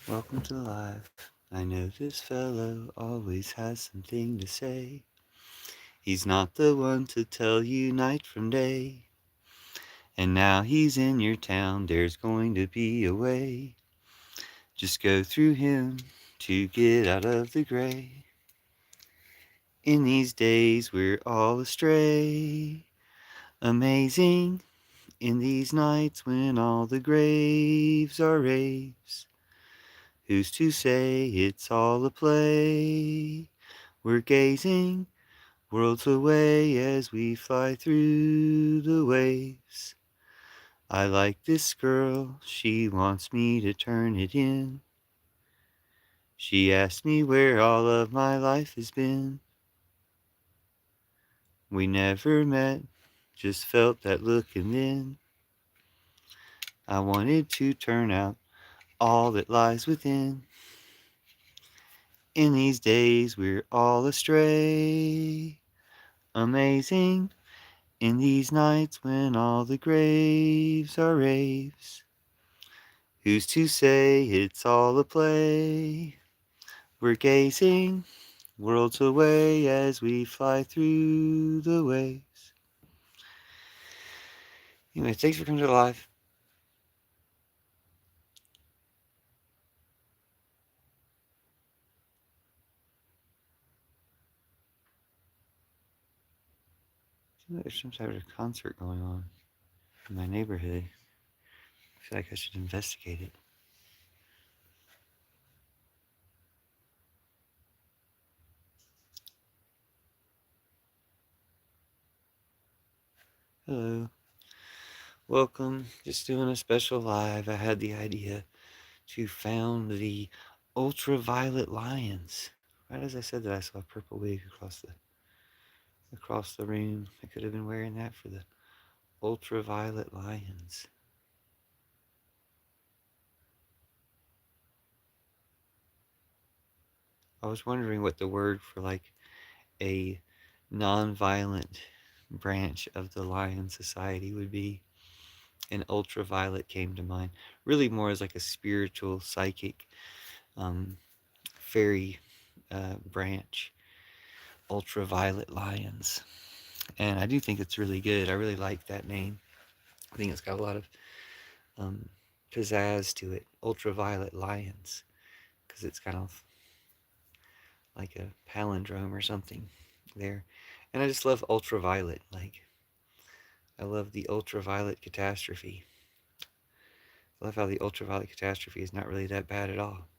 Welcome to life. I know this fellow always has something to say. He's not the one to tell you night from day. And now he's in your town, there's going to be a way. Just go through him to get out of the gray. In these days we're all astray. Amazing in these nights when all the graves are raves. Who's to say it's all a play? We're gazing worlds away as we fly through the waves. I like this girl, she wants me to turn it in. She asked me where all of my life has been. We never met, just felt that look and then I wanted to turn out all that lies within. In these days we're all astray. Amazing in these nights when all the graves are raves. Who's to say it's all a play? We're gazing worlds away as we fly through the waves. Anyway, thanks for coming to life. Seems like there's some type of concert going on in my neighborhood. I feel like I should investigate it. Hello. Welcome. Just doing a special live. I had the idea to found the Ultraviolet Lions. Right as I said that, I saw a purple wig across the room. I could have been wearing that for the Ultraviolet Lions. I was wondering what the word for like a non-violent branch of the Lion Society would be. And ultraviolet came to mind. Really more as like a spiritual, psychic, um, fairy branch. Ultraviolet Lions. And I do think it's really good. I really like that name. I think it's got a lot of um, pizzazz to it. Ultraviolet Lions. Because it's kind of like a palindrome or something there. And I just love ultraviolet. Like, I love the ultraviolet catastrophe. I love how the ultraviolet catastrophe is not really that bad at all.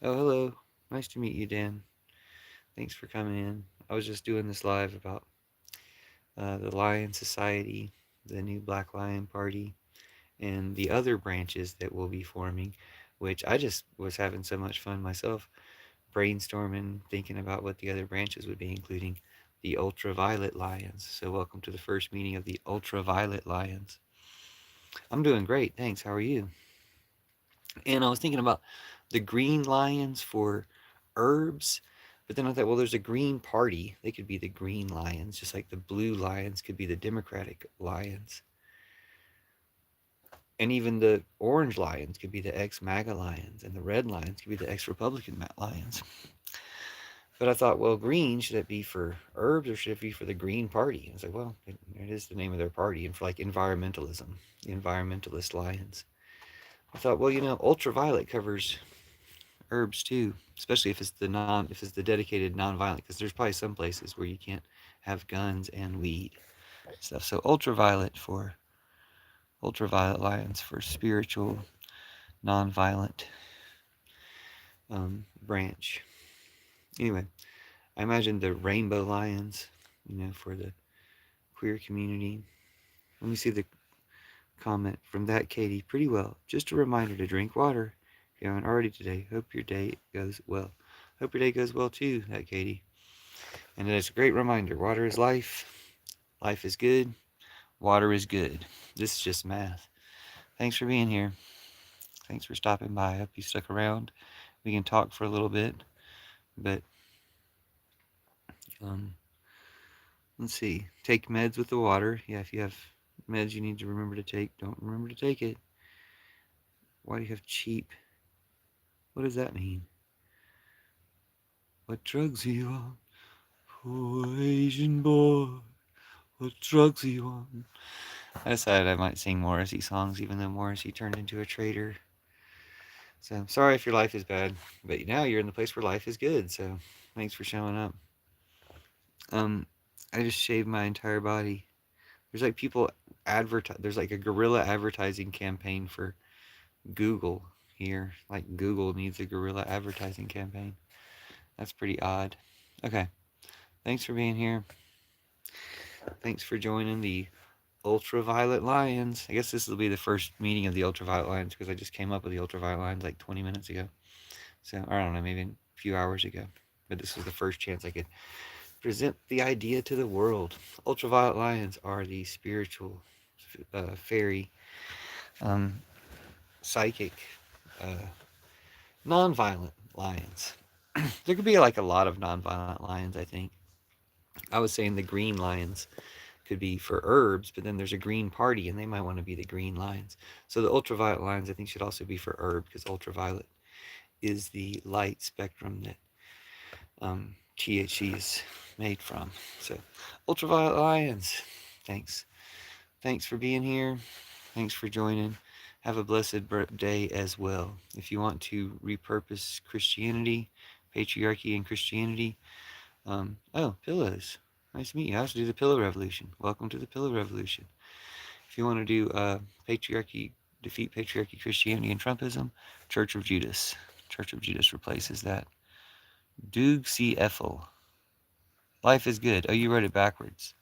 Oh, hello. Nice to meet you, Dan. Thanks for coming in. I was just doing this live about the Lion Society, the new Black Lion Party, and the other branches that will be forming, which I just was having so much fun myself, brainstorming, thinking about what the other branches would be, including the Ultraviolet Lions. So welcome to the first meeting of the Ultraviolet Lions. I'm doing great, thanks. How are you? And I was thinking about the green lions for herbs, but then I thought, well, there's a green party. They could be the green lions, just like the blue lions could be the Democratic lions. And even the orange lions could be the ex-MAGA lions, and the red lions could be the ex-Republican lions. But I thought, well, green, should it be for herbs or should it be for the Green Party? I was like, well, it is the name of their party, and for like environmentalism, the environmentalist lions. I thought, well, ultraviolet covers herbs too, especially if it's the dedicated non-violent, because there's probably some places where you can't have guns and weed stuff. So ultraviolet lions for spiritual, non-violent branch. Anyway, I imagine the rainbow lions, for the queer community. Let me see the comment from that Katie. Pretty well. Just a reminder to drink water if you haven't already today. Hope your day goes well. Hope your day goes well too, that Katie. And it's a great reminder. Water is life. Life is good. Water is good. This is just math. Thanks for being here. Thanks for stopping by. I hope you stuck around. We can talk for a little bit. But um, let's see. Take meds with the water. Yeah, if you have meds you need to remember to take, don't remember to take it. Why do you have cheap? What does that mean? What drugs are you on? Poor Asian boy. What drugs are you on? I decided I might sing Morrissey songs, even though Morrissey turned into a traitor. So sorry if your life is bad, but now you're in the place where life is good. So thanks for showing up. Um, I just shaved my entire body. There's like people advertise. There's like a guerrilla advertising campaign for Google here. Like Google needs a guerrilla advertising campaign. That's pretty odd. Okay, thanks for being here. Thanks for joining the Ultraviolet Lions. I guess this will be the first meeting of the Ultraviolet Lions because I just came up with the Ultraviolet Lions like 20 minutes ago. So, I don't know, maybe a few hours ago. But this was the first chance I could present the idea to the world. Ultraviolet Lions are the spiritual, fairy, um, psychic, uh, non-violent lions. There could be like a lot of non-violent lions, I think. I was saying the green lions could be for herbs, but then there's a green party and they might want to be the green lions. So the ultraviolet lions I think should also be for herb because ultraviolet is the light spectrum that THC is made from. So ultraviolet lions, thanks. Thanks for being here. Thanks for joining. Have a blessed day as well. If you want to repurpose Christianity, patriarchy and Christianity, oh, pillows. Nice to meet you. I have to do the pillow revolution. Welcome to the pillow revolution. If you want to do patriarchy, defeat patriarchy, Christianity, and Trumpism, Church of Judas. Church of Judas replaces that. Doog C. Ethel. Life is good. Oh, you wrote it backwards.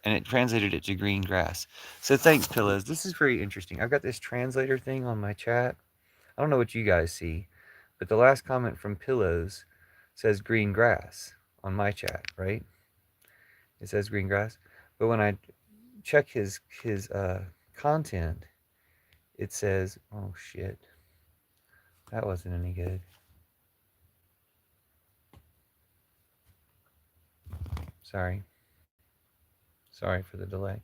And it translated it to green grass. So thanks, pillows. This is very interesting. I've got this translator thing on my chat. I don't know what you guys see, but the last comment from pillows says green grass on my chat, right? It says green grass. But when I check his content, it says, oh shit, that wasn't any good. Sorry. Sorry for the delay.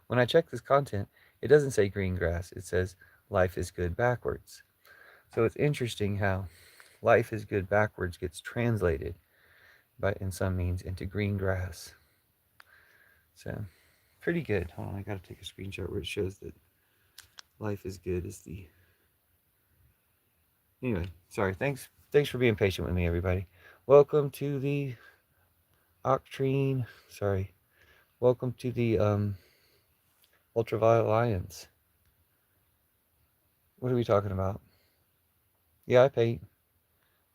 When I check this content, it doesn't say green grass. It says life is good backwards. So it's interesting how life is good backwards gets translated by in some means into green grass. So pretty good. Hold on, I gotta take a screenshot where it shows that life is good is the. Anyway, sorry. Thanks for being patient with me, everybody. Welcome to the Octrine. Sorry. Welcome to the Ultraviolet Lions. What are we talking about? Yeah, I paint.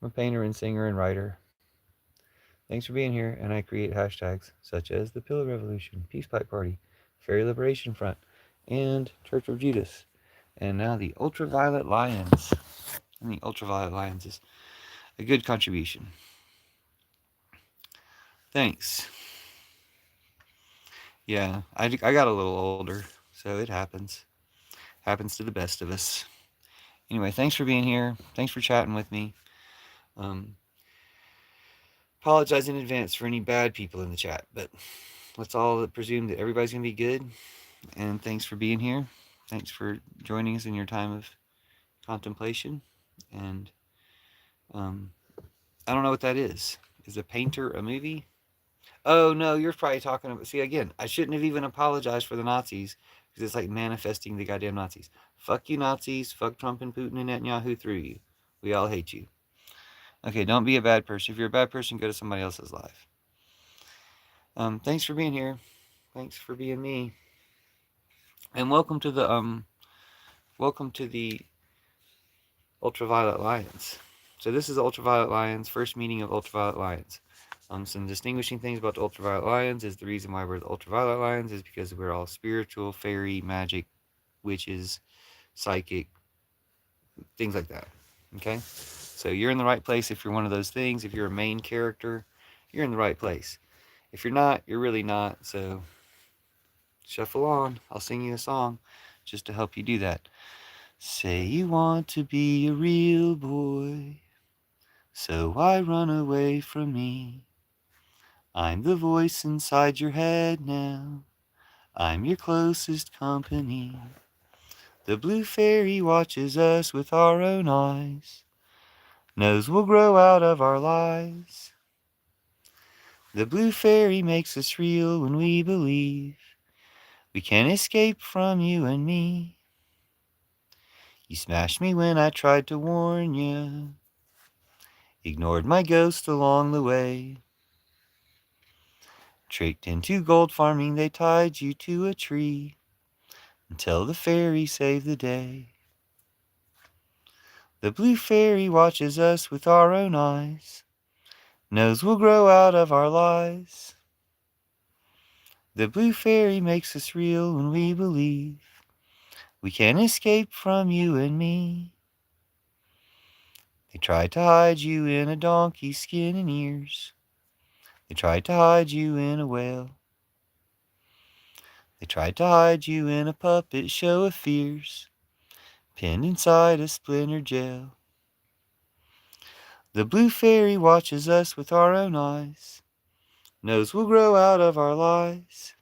I'm a painter and singer and writer. Thanks for being here, and I create hashtags such as the Pillow Revolution, Peace Pipe Party, Fairy Liberation Front, and Church of Judas. And now the Ultraviolet Lions. And the Ultraviolet Lions is a good contribution. Thanks. Yeah, I got a little older, so it happens. Happens to the best of us. Anyway, thanks for being here. Thanks for chatting with me. Apologize in advance for any bad people in the chat, but let's all presume that everybody's going to be good. And thanks for being here. Thanks for joining us in your time of contemplation. And I don't know what that is. Is a painter a movie? Oh, no, you're probably talking about... See, again, I shouldn't have even apologized for the Nazis because it's like manifesting the goddamn Nazis. Fuck you, Nazis. Fuck Trump and Putin and Netanyahu through you. We all hate you. Okay, don't be a bad person. If you're a bad person, go to somebody else's life. Thanks for being here. Thanks for being me. And welcome to the Ultraviolet Lions. So this is Ultraviolet Lions, first meeting of Ultraviolet Lions. Some distinguishing things about the Ultraviolet Lions is the reason why we're the Ultraviolet Lions is because we're all spiritual, fairy, magic, witches, psychic, things like that. Okay? So you're in the right place if you're one of those things. If you're a main character, you're in the right place. If you're not, you're really not. So shuffle on. I'll sing you a song just to help you do that. Say you want to be a real boy, so why run away from me? I'm the voice inside your head now. I'm your closest company. The blue fairy watches us with our own eyes, knows we'll grow out of our lies. The blue fairy makes us real when we believe we can't escape from you and me. You smashed me when I tried to warn you, ignored my ghost along the way. Tricked into gold farming, they tied you to a tree until the fairy saved the day. The blue fairy watches us with our own eyes, knows we'll grow out of our lies. The blue fairy makes us real when we believe we can't escape from you and me. They tried to hide you in a donkey's skin and ears. They tried to hide you in a whale. They tried to hide you in a puppet show of fears, pinned inside a splinter jail. The blue fairy watches us with our own eyes, knows we'll grow out of our lies.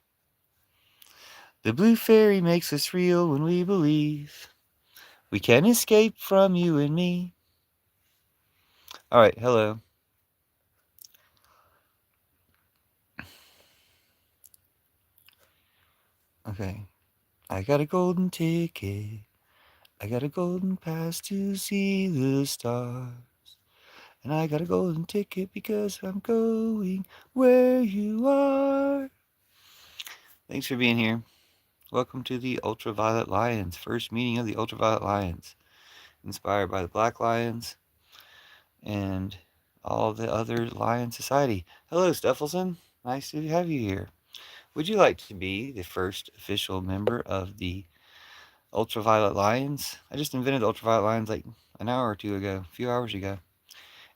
The blue fairy makes us real when we believe we can't escape from you and me. All right, hello. Okay. I got a golden ticket. I got a golden pass to see the stars. And I got a golden ticket because I'm going where you are. Thanks for being here. Welcome to the Ultraviolet Lions, first meeting of the Ultraviolet Lions, inspired by the Black Lions and all the other Lion Society. Hello, Steffelson. Nice to have you here. Would you like to be the first official member of the Ultraviolet Lions? I just invented Ultraviolet Lions like an hour or two ago, a few hours ago.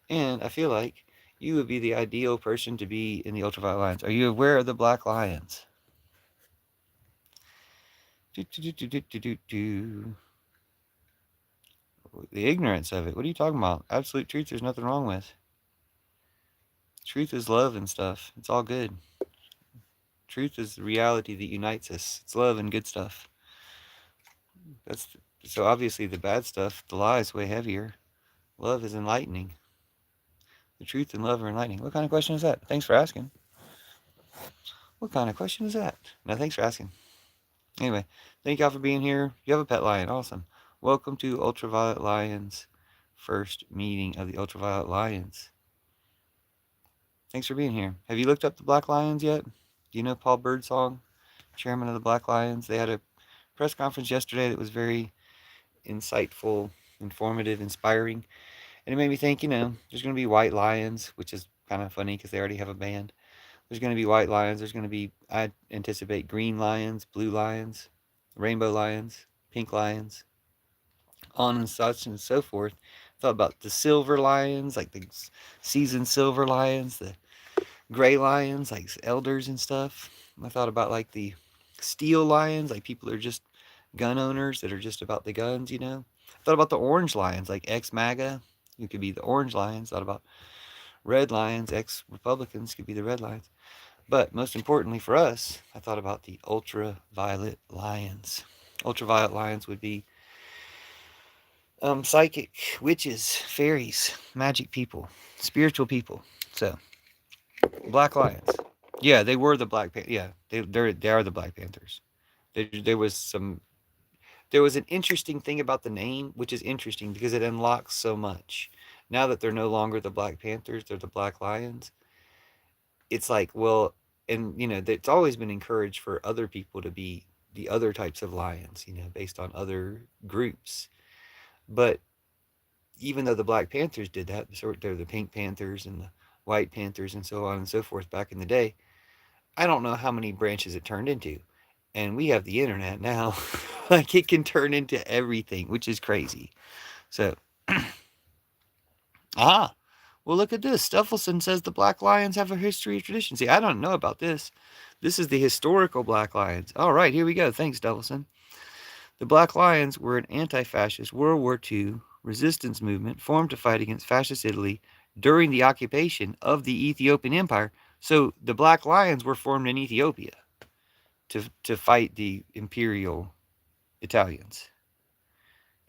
And I feel like you would be the ideal person to be in the Ultraviolet Lions. Are you aware of the Black Lions? The ignorance of it. What are you talking about? Absolute truth there's nothing wrong with. Truth is love and stuff. It's all good. Truth is the reality that unites us. It's love and good stuff. So obviously the bad stuff, the lie, is way heavier. Love is enlightening. The truth and love are enlightening. What kind of question is that? Thanks for asking. What kind of question is that? No, thanks for asking. Anyway, thank y'all for being here. You have a pet lion. Awesome. Welcome to Ultraviolet Lions, first meeting of the Ultraviolet Lions. Thanks for being here. Have you looked up the Black Lions yet? Do you know Paul Birdsong, chairman of the Black Lions? They had a press conference yesterday that was very insightful, informative, inspiring. And it made me think, there's going to be white lions, which is kind of funny because they already have a band. There's going to be white lions. There's going to be, I anticipate, green lions, blue lions, rainbow lions, pink lions, on and such and so forth. Thought about the silver lions, like the seasoned silver lions, the gray lions, like elders and stuff. I thought about like the steel lions, like people that are just gun owners that are just about the guns, I thought about the orange lions, like ex-MAGA, who could be the orange lions. Thought about red lions, ex-Republicans could be the red lions. But most importantly for us, I thought about the ultraviolet lions. Ultraviolet lions would be psychic, witches, fairies, magic people, spiritual people. So, Black Lions. Yeah, they were the Black Panthers. Yeah, they are the Black Panthers. There was an interesting thing about the name, which is interesting because it unlocks so much. Now that they're no longer the Black Panthers, they're the Black Lions. It's like, well, and it's always been encouraged for other people to be the other types of lions, based on other groups. But even though the Black Panthers did that, they're the Pink Panthers and the White Panthers and so on and so forth back in the day, I don't know how many branches it turned into. And we have the internet now. Like, it can turn into everything, which is crazy. So, well, look at this. Stuffelson says the Black Lions have a history of tradition. See, I don't know about this. This is the historical Black Lions. All right, here we go. Thanks, Stuffelson. The Black Lions were an anti-fascist World War II resistance movement formed to fight against fascist Italy during the occupation of the Ethiopian Empire. So the Black Lions were formed in Ethiopia to fight the imperial Italians.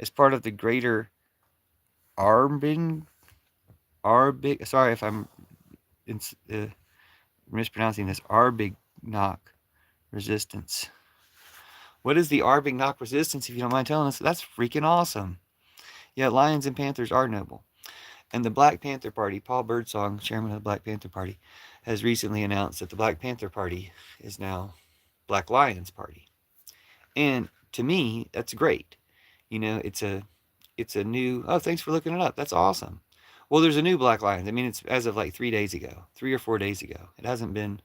as part of the greater Arbing, Arbig. Sorry if I'm uh, mispronouncing this. Arbignac resistance. What is the Arbignac resistance? If you don't mind telling us, that's freaking awesome. Yeah, lions and panthers are noble. And the Black Panther Party, Paul Birdsong, chairman of the Black Panther Party, has recently announced that the Black Panther Party is now Black Lions Party. And to me, that's great. It's a new. Oh, thanks for looking it up. That's awesome. Well, there's a new Black Lions. I mean, it's as of like 3 days ago, 3 or 4 days ago. It hasn't been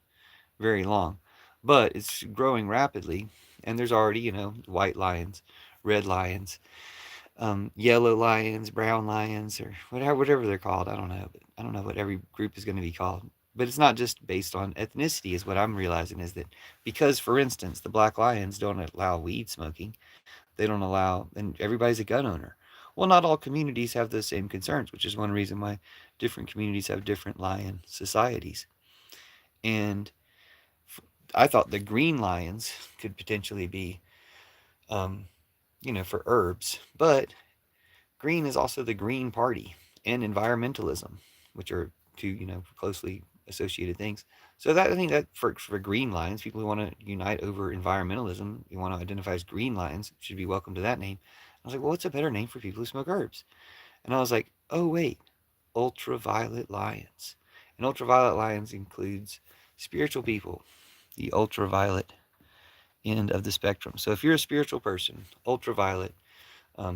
very long, but it's growing rapidly. And there's already, white lions, red lions, yellow lions, brown lions, or whatever they're called. I don't know. But I don't know what every group is going to be called. But it's not just based on ethnicity, is what I'm realizing is that because, for instance, the black lions don't allow weed smoking, they don't allow, and everybody's a gun owner. Well, not all communities have those same concerns, which is one reason why different communities have different lion societies. And I thought the green lions could potentially be, um, for herbs, but green is also the Green Party and environmentalism, which are two, closely associated things. So that I think that for green lions, people who want to unite over environmentalism, you want to identify as green lions, should be welcome to that name. I was like, well, what's a better name for people who smoke herbs? And I was like, oh wait, ultraviolet lions. And ultraviolet lions includes spiritual people, the ultraviolet end of the spectrum. So if you're a spiritual person, ultraviolet,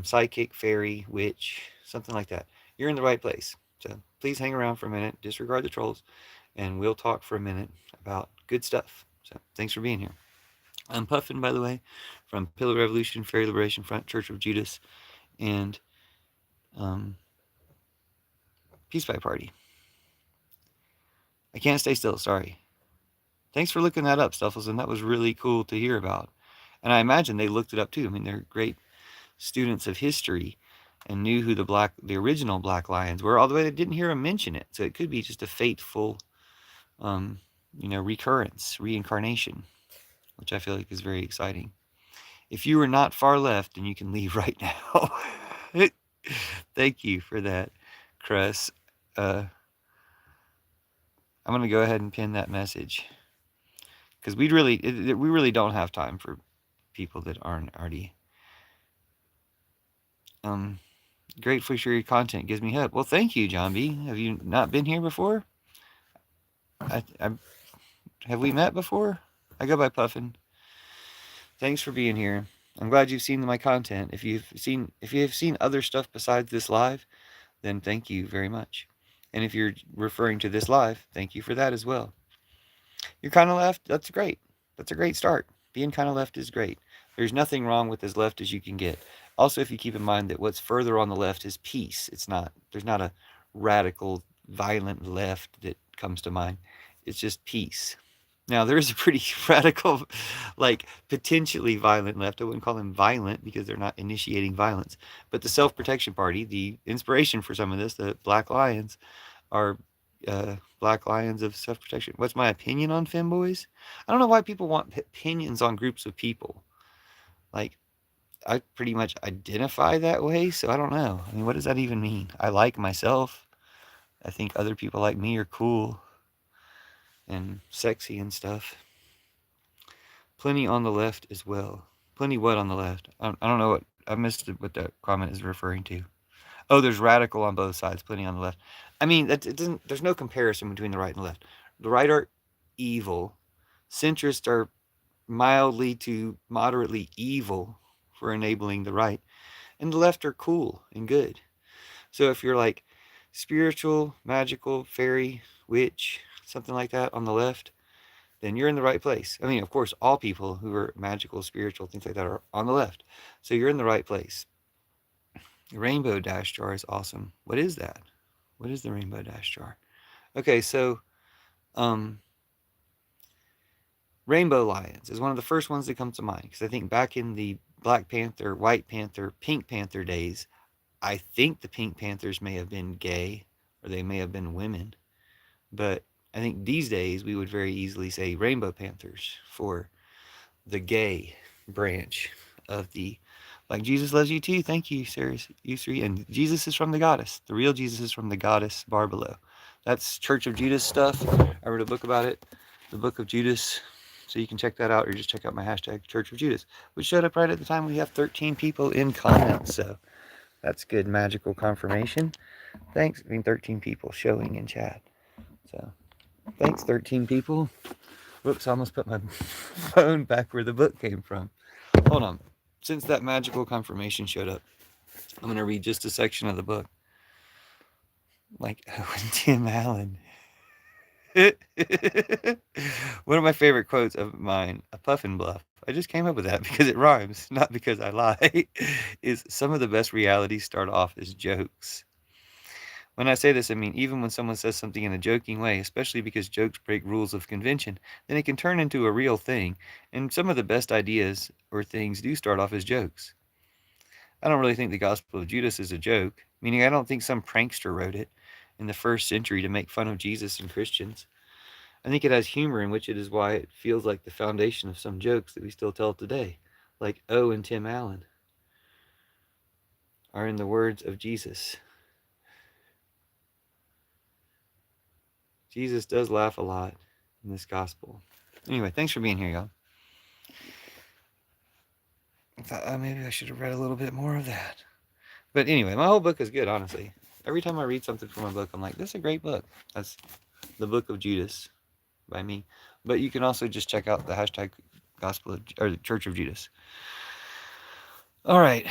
psychic, fairy, witch, something like that, you're in the right place. So please hang around for a minute, disregard the trolls, and we'll talk for a minute about good stuff. So thanks for being here. I'm Puffin, by the way, from Pillar Revolution, Fairy Liberation Front, Church of Judas, and um, Peace by Party. I can't stay still, sorry. Thanks for looking that up, Stuffles, and that was really cool to hear about. And I imagine they looked it up too. I mean, they're great students of history and knew who the original Black Lions were, although they didn't hear him mention it. So it could be just a fateful, um, recurrence, reincarnation, which I feel like is very exciting. If you are not far left, then you can leave right now. Thank you for that, Cress. I'm gonna go ahead and pin that message because we really don't have time for people that aren't already. Um, Grateful for your content gives me hope. Well, thank you, John B. Have you not been here before? Have we met before? I go by Puffin. Thanks for being here. I'm glad you've seen my content. If you have seen other stuff besides this live, then thank you very much. And if you're referring to this live, thank you for that as well. You're kind of left. That's great. That's a great start. Being kind of left is great. There's nothing wrong with as left as you can get. Also, if you keep in mind that what's further on the left is peace. There's not a radical, violent left that comes to mind. It's just peace. Now, there is a pretty radical, like potentially violent left. I wouldn't call them violent because they're not initiating violence. But the Self Protection Party, the inspiration for some of this, the Black Lions, are Black Lions of self protection. What's my opinion on femboys? I don't know why people want opinions on groups of people. Like, I pretty much identify that way, so I don't know. I mean, what does that even mean? I like myself. I think other people like me are cool and sexy and stuff. Plenty on the left as well. Plenty what on the left? I don't know what I missed what that comment is referring to. Oh, there's radical on both sides. Plenty on the left. I mean, that it doesn't. There's no comparison between the right and the left. The right are evil. Centrists are mildly to moderately evil for enabling the right, and the left are cool and good. So if you're like spiritual, magical, fairy, witch, something like that on the left, then you're in the right place. I mean, of course, all people who are magical, spiritual, things like that are on the left. So you're in the right place. The rainbow dash jar is awesome. What is that? What is the rainbow dash jar? Okay, so um, Rainbow Lions is one of the first ones that comes to mind because I think back in the Black Panther, White Panther, Pink Panther days, I think the Pink Panthers may have been gay or they may have been women. But I think these days we would very easily say Rainbow Panthers for the gay branch of the Like Jesus loves you too. Thank you, Sarah U3. And Jesus is from the goddess. The real Jesus is from the goddess bar below. That's Church of Judas stuff. I wrote a book about it, the Book of Judas. So you can check that out, or just check out my hashtag Church of Judas, which showed up right at the time we have 13 people in comments. So that's good magical confirmation. Thanks. 13 people showing in chat. So thanks, 13 people. Whoops, I almost put my phone back where the book came from. Hold on. Since that magical confirmation showed up, I'm going to read just a section of the book. Like Tim Allen. One of my favorite quotes of mine, a puff and bluff. I just came up with that because it rhymes, not because I lie. Is some of the best realities start off as jokes. When I say this, I mean even when someone says something in a joking way, especially because jokes break rules of convention, then it can turn into a real thing, and some of the best ideas or things do start off as jokes. I don't really think the Gospel of Judas is a joke, meaning I don't think some prankster wrote it in the first century to make fun of Jesus and Christians. I think it has humor in which it is why it feels like the foundation of some jokes that we still tell today, like O and Tim Allen, are in the words of Jesus. Jesus does laugh a lot in this gospel. Anyway, thanks for being here, y'all. I thought maybe I should have read a little bit more of that. But anyway, my whole book is good, honestly. Every time I read something from a book, I'm like, this is a great book. That's the Book of Judas by me. But you can also just check out the hashtag Gospel of, or the Church of Judas. All right.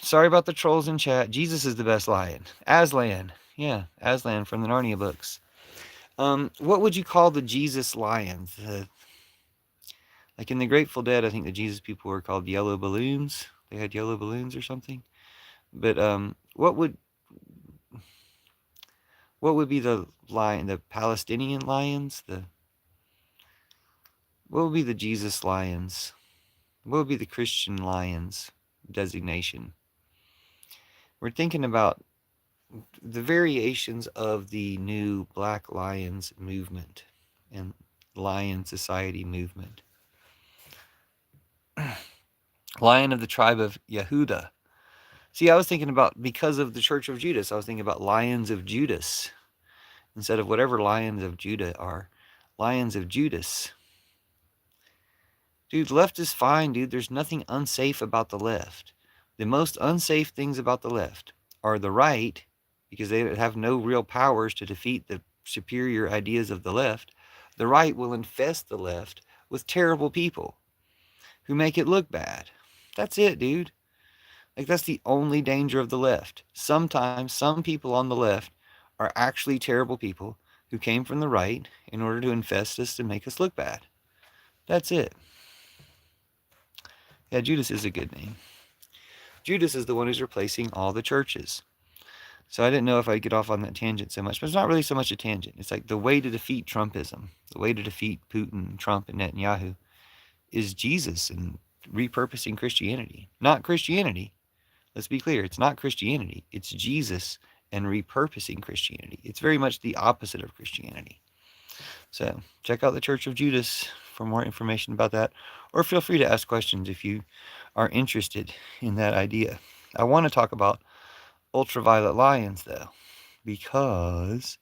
Sorry about the trolls in chat. Jesus is the best lion. Aslan. Yeah, Aslan from the Narnia books. What would you call the Jesus lions? Like in the Grateful Dead, I think the Jesus people were called yellow balloons. They had yellow balloons or something. But what would be the lion? The Palestinian lions? What would be the Jesus lions? What would be the Christian lions designation? We're thinking about the variations of the new Black Lions movement and Lion Society movement. Lion of the tribe of Yehuda. See, I was thinking about, because of the Church of Judas, I was thinking about Lions of Judas instead of whatever Lions of Judah are. Lions of Judas. Dude, left is fine, dude. There's nothing unsafe about the left. The most unsafe things about the left are the right, because they have no real powers to defeat the superior ideas of the left. The right will infest the left with terrible people who make it look bad. That's it, dude. Like, that's the only danger of the left. Sometimes some people on the left are actually terrible people who came from the right in order to infest us and make us look bad. That's it. Yeah, Judas is a good name. Judas is the one who's replacing all the churches. So I didn't know if I'd get off on that tangent so much, but it's not really so much a tangent. It's like the way to defeat Trumpism, the way to defeat Putin, Trump, and Netanyahu is Jesus and repurposing Christianity. Not Christianity. Let's be clear. It's not Christianity. It's Jesus and repurposing Christianity. It's very much the opposite of Christianity. So check out the Church of Judas for more information about that, or feel free to ask questions if you are interested in that idea. I want to talk about Ultraviolet Lions, though, because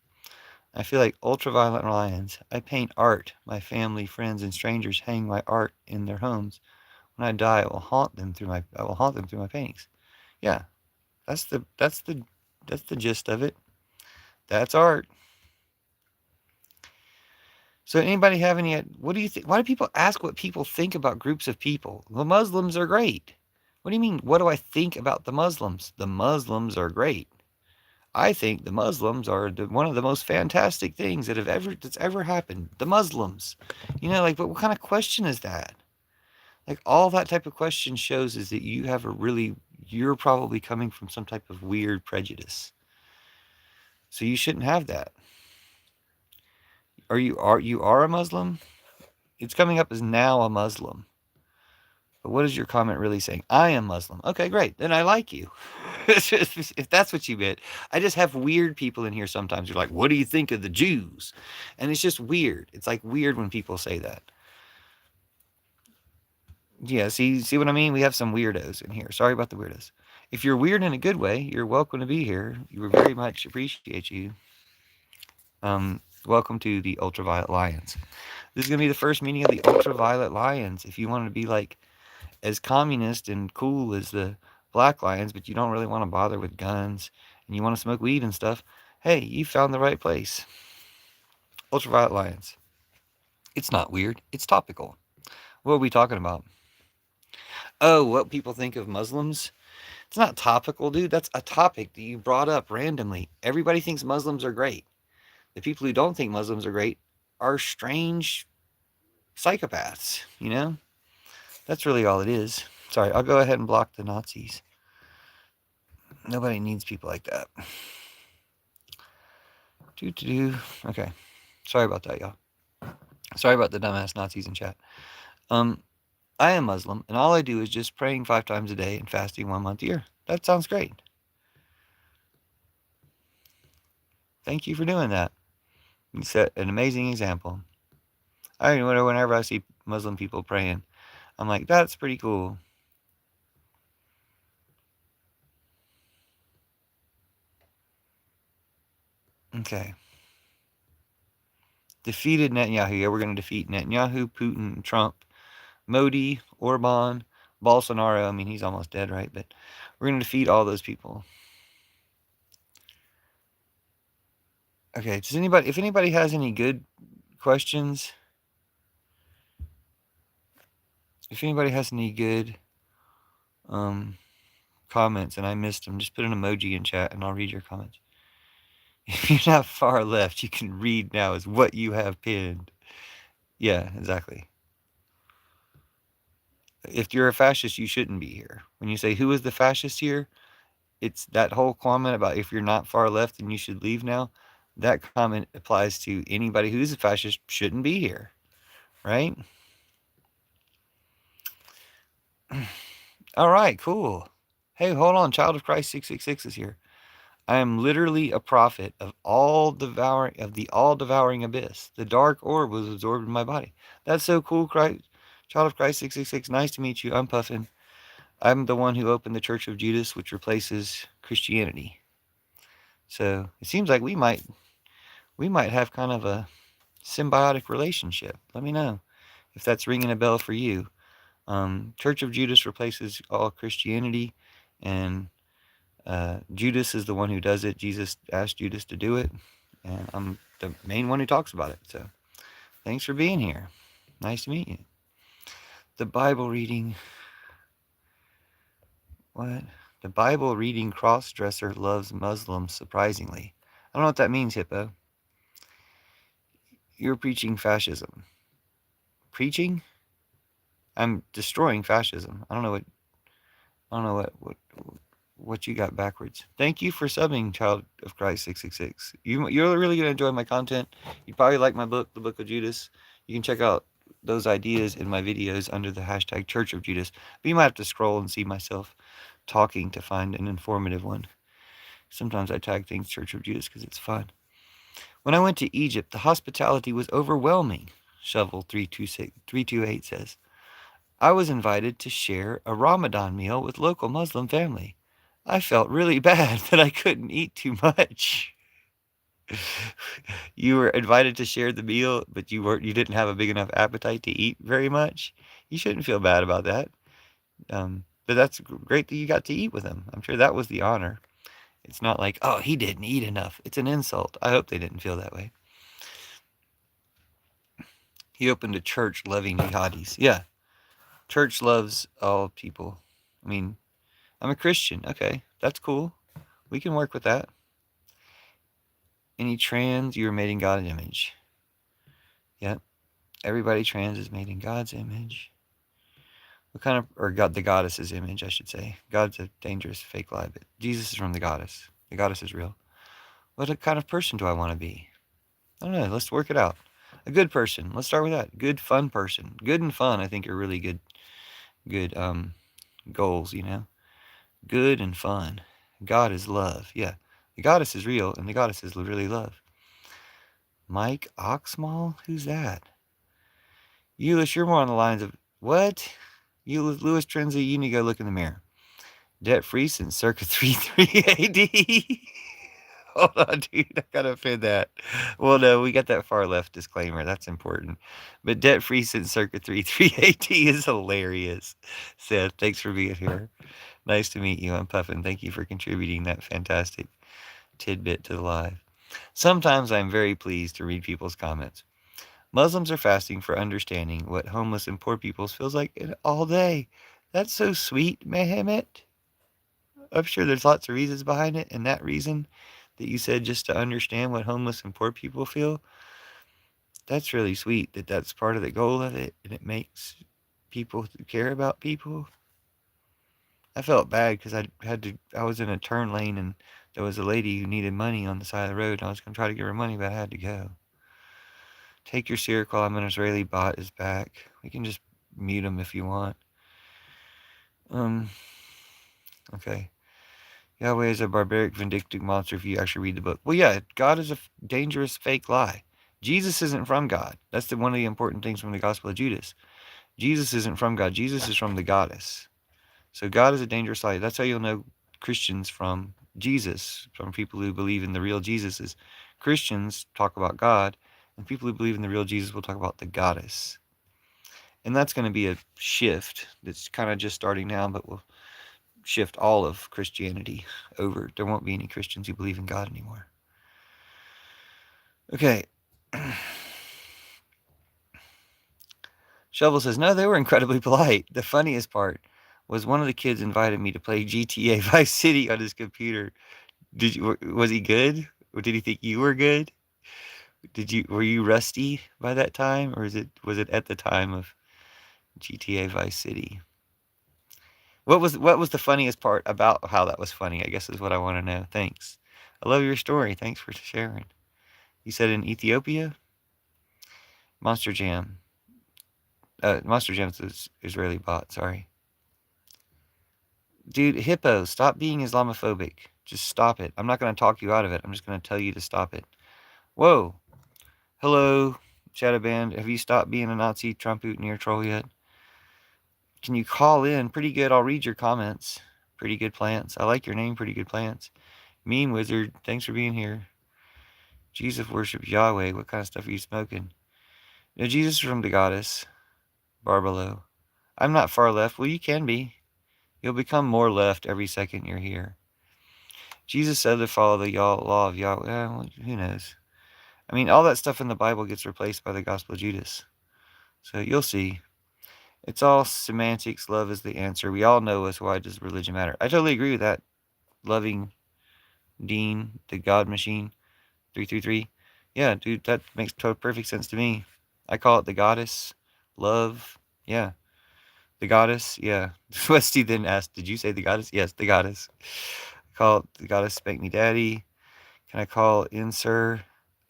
I feel like Ultraviolet Lions, I paint art. My family, friends, and strangers hang my art in their homes. When I die, I will haunt them through my paintings. Yeah, that's the gist of it. That's art. So anybody have any, what do you think? Why do people ask what people think about groups of people? The Muslims are great. What do you mean? What do I think about the Muslims? The Muslims are great. I think the Muslims are one of the most fantastic things that's ever happened. The Muslims, like, but what kind of question is that? Like, all that type of question shows is that you're probably coming from some type of weird prejudice. So you shouldn't have that. You are a Muslim? It's coming up as now a Muslim. But what is your comment really saying? I am Muslim. Okay, great. Then I like you. If that's what you meant. I just have weird people in here sometimes. You're like, what do you think of the Jews? And it's just weird. It's like weird when people say that. Yeah, see what I mean? We have some weirdos in here. Sorry about the weirdos. If you're weird in a good way, you're welcome to be here. You very much appreciate you. Welcome to the Ultraviolet Lions. This is gonna be the first meeting of the Ultraviolet Lions. If you want to be like as communist and cool as the Black Lions, but you don't really want to bother with guns and you want to smoke weed and stuff, hey, you found the right place. Ultraviolet Lions. It's not weird. It's topical. What are we talking about? Oh, what people think of Muslims? It's not topical, dude. That's a topic that you brought up randomly. Everybody thinks Muslims are great. The people who don't think Muslims are great are strange psychopaths, you know? That's really all it is. Sorry, I'll go ahead and block the Nazis. Nobody needs people like that. Do. Okay. Sorry about that, y'all. Sorry about the dumbass Nazis in chat. Um, I am Muslim, and all I do is just praying 5 times a day and fasting 1 month a year. That sounds great. Thank you for doing that. You set an amazing example. I remember whenever I see Muslim people praying, I'm like, that's pretty cool. Okay. Defeated Netanyahu. Yeah, we're going to defeat Netanyahu, Putin, Trump, Modi, Orban, Bolsonaro. I mean, he's almost dead, right? But we're going to defeat all those people. Okay. If anybody has any good questions, if anybody has any good comments and I missed them, just put an emoji in chat and I'll read your comments. If you're not far left, you can read now is what you have pinned. Yeah, exactly. If you're a fascist, you shouldn't be here. When you say who is the fascist here, it's that whole comment about if you're not far left and you should leave now. That comment applies to anybody who's a fascist shouldn't be here, right? All right, cool. Hey, hold on. Child of Christ 666 is here. I am literally a prophet of the all devouring abyss. The dark orb was absorbed in my body. That's so cool, Christ. Child of Christ 666. Nice to meet you. I'm Puffin. I'm the one who opened the Church of Judas, which replaces Christianity. So it seems like we might have kind of a symbiotic relationship. Let me know if that's ringing a bell for you. Church of Judas replaces all Christianity, and Judas is the one who does it. Jesus asked Judas to do it, and I'm the main one who talks about it. So thanks for being here. Nice to meet you. The Bible reading. What? The Bible reading cross-dresser loves Muslims surprisingly. I don't know what that means, Hippo. You're preaching fascism. Preaching? I'm destroying fascism. I don't know what you got backwards. Thank you for subbing, Child of Christ 666. You're really gonna enjoy my content. You probably like my book, The Book of Judas. You can check out those ideas in my videos under the hashtag Church of Judas. But you might have to scroll and see myself talking to find an informative one. Sometimes I tag things Church of Judas because it's fun. When I went to Egypt, the hospitality was overwhelming, Shovel 328 says. I was invited to share a Ramadan meal with local Muslim family. I felt really bad that I couldn't eat too much. You were invited to share the meal, but you didn't have a big enough appetite to eat very much. You shouldn't feel bad about that. But that's great that you got to eat with him. I'm sure that was the honor. It's not like, oh, he didn't eat enough. It's an insult. I hope they didn't feel that way. He opened a church loving jihadis. Yeah, church loves all people. I mean, I'm a Christian. Okay, that's cool. We can work with that. Any trans, you are made in God's image. Yep. Everybody trans is made in God's image. What kind of, or God, the goddess's image, I should say. God's a dangerous fake lie, but Jesus is from the goddess. The goddess is real. What kind of person do I want to be? I don't know. Let's work it out. A good person. Let's start with that. Good, fun person. Good and fun, I think, are really good goals, you know? Good and fun. God is love. Yeah. The goddess is real, and the goddess is really love. Mike Oxmall? Who's that? Eulish, you're more on the lines of, what? Louis Trinsley, you need to go look in the mirror. Debt free since circa 33 AD. Hold on, dude. I gotta fit that. Well, no, we got that far left disclaimer. That's important. But debt free since circa 33 AD is hilarious. Seth, thanks for being here. Nice to meet you. I'm Puffin. Thank you for contributing that fantastic tidbit to the live. Sometimes I'm very pleased to read people's comments. Muslims are fasting for understanding what homeless and poor people feels like all day. That's so sweet, Mehmet. I'm sure there's lots of reasons behind it, and that reason that you said just to understand what homeless and poor people feel, that's really sweet that that's part of the goal of it, and it makes people care about people. I felt bad because I was in a turn lane, and there was a lady who needed money on the side of the road, and I was going to try to give her money, but I had to go. Take your Syriac while I'm an Israeli bot is back. We can just mute him if you want. Okay. Yahweh is a barbaric, vindictive monster if you actually read the book. Well, yeah, God is a dangerous fake lie. Jesus isn't from God. That's one of the important things from the Gospel of Judas. Jesus isn't from God. Jesus is from the goddess. So God is a dangerous lie. That's how you'll know Christians from Jesus, from people who believe in the real Jesus. Is Christians talk about God, and people who believe in the real Jesus will talk about the goddess. And that's going to be a shift that's kind of just starting now, but will shift all of Christianity over. There won't be any Christians who believe in God anymore. Okay. Shovel says, no, they were incredibly polite. The funniest part was one of the kids invited me to play GTA Vice City on his computer. Was he good? Or did he think you were good? Were you rusty by that time? Or was it at the time of GTA Vice City? What was the funniest part about how that was funny? I guess is what I want to know. Thanks. I love your story. Thanks for sharing. You said in Ethiopia? Monster Jam. Monster Jam's is Israeli bot, sorry. Dude, Hippo, stop being Islamophobic. Just stop it. I'm not going to talk you out of it. I'm just going to tell you to stop it. Whoa. Hello, Shadow Band. Have you stopped being a Nazi, Trump, Near troll yet? Can you call in? Pretty good. I'll read your comments. Pretty good plants. I like your name, Pretty Good Plants. Meme Wizard, thanks for being here. Jesus worships Yahweh. What kind of stuff are you smoking? No, Jesus is from the goddess. Barbalo. I'm not far left. Well, you can be. You'll become more left every second you're here. Jesus said to follow the law of Yahweh. Well, who knows? I mean, all that stuff in the Bible gets replaced by the Gospel of Judas. So you'll see. It's all semantics. Love is the answer. We all know us. Why does religion matter? I totally agree with that. Loving Dean, the God Machine, 333. Yeah, dude, that makes perfect sense to me. I call it the goddess. Love. Yeah. The goddess. Yeah. Westy then asked, did you say the goddess? Yes, the goddess. I call it the goddess Spank Me Daddy. Can I call in, sir?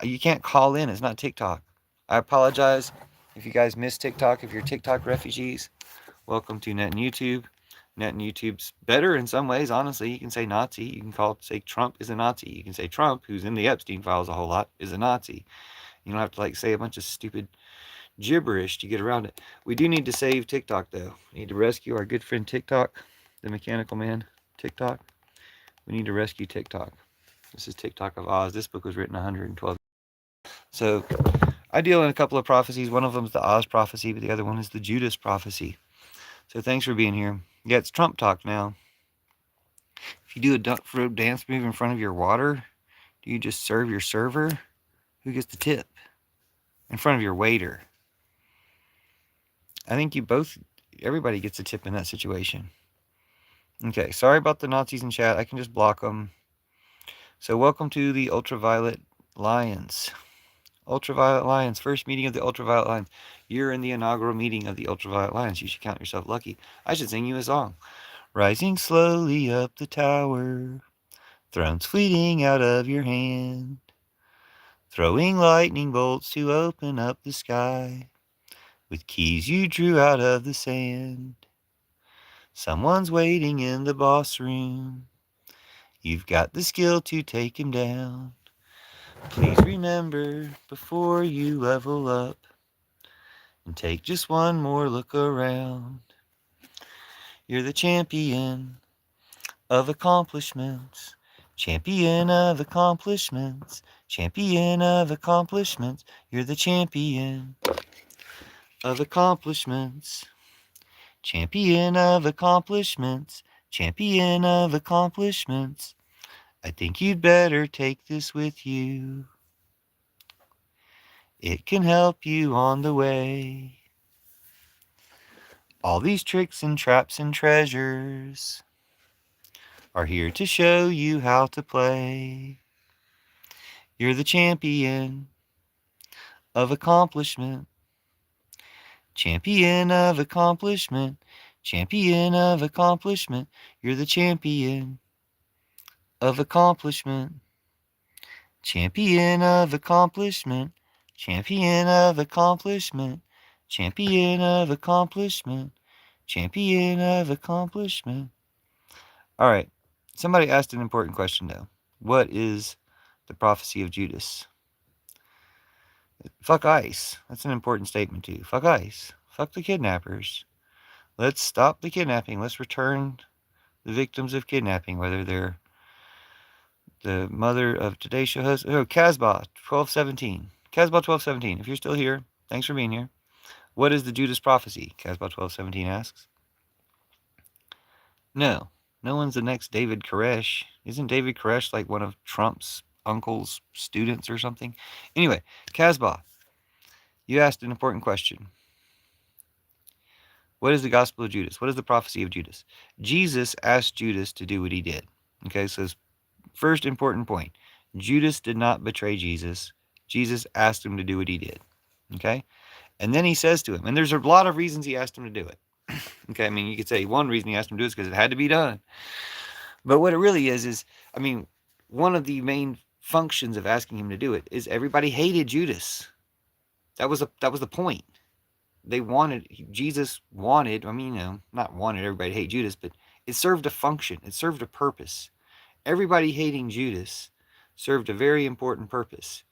You can't call in. It's not TikTok. I apologize if you guys miss TikTok. If you're TikTok refugees, welcome to Net and YouTube. Net and YouTube's better in some ways, honestly. You can say Nazi. You can say Trump is a Nazi. You can say Trump, who's in the Epstein files a whole lot, is a Nazi. You don't have to say a bunch of stupid gibberish to get around it. We do need to save TikTok, though. We need to rescue our good friend TikTok, the mechanical man TikTok. We need to rescue TikTok. This is TikTok of Oz. This book was written 112. So I deal in a couple of prophecies. One of them is the Oz prophecy, but the other one is the Judas prophecy. So thanks for being here. Yeah, it's Trump talk now. If you do a duck throat dance move in front of your water, do you just serve your server? Who gets the tip? In front of your waiter. I think everybody gets a tip in that situation. Okay, sorry about the Nazis in chat. I can just block them. So welcome to the Ultraviolet Lions. Ultraviolet Lions, first meeting of the Ultraviolet Lions. You're in the inaugural meeting of the Ultraviolet Lions. You should count yourself lucky. I should sing you a song. Rising slowly up the tower, thrones fleeting out of your hand, throwing lightning bolts to open up the sky, with keys you drew out of the sand. Someone's waiting in the boss room. You've got the skill to take him down. Please remember before you level up and take just one more look around. You're the champion of accomplishments. Champion of accomplishments. Champion of accomplishments. You're the champion of accomplishments. Champion of accomplishments. Champion of accomplishments. I think you'd better take this with you. It can help you on the way. All these tricks and traps and treasures are here to show you how to play. You're the champion of accomplishment. Champion of accomplishment. Champion of accomplishment. You're the champion of accomplishment. Champion of accomplishment. Champion of accomplishment. Champion of accomplishment. Champion of accomplishment. All right. Somebody asked an important question, though. What is the prophecy of Judas? Fuck ICE. That's an important statement, too. Fuck ICE. Fuck the kidnappers. Let's stop the kidnapping. Let's return the victims of kidnapping, whether they're the mother of today's show host. Oh, Casbah 1217. Casbah 1217. If you're still here, thanks for being here. What is the Judas prophecy? Casbah 1217 asks. No one's the next David Koresh. Isn't David Koresh like one of Trump's uncle's students or something? Anyway, Casbah, you asked an important question. What is the gospel of Judas? What is the prophecy of Judas? Jesus asked Judas to do what he did. Okay, so first important point. Judas did not betray Jesus. Jesus asked him to do what he did. Okay? And then he says to him, and there's a lot of reasons he asked him to do it. Okay, I mean, you could say one reason he asked him to do it is because it had to be done. But what it really is, I mean, one of the main functions of asking him to do it is everybody hated Judas. That was the point. Jesus wanted, not wanted everybody to hate Judas, but it served a function. It served a purpose. Everybody hating Judas served a very important purpose.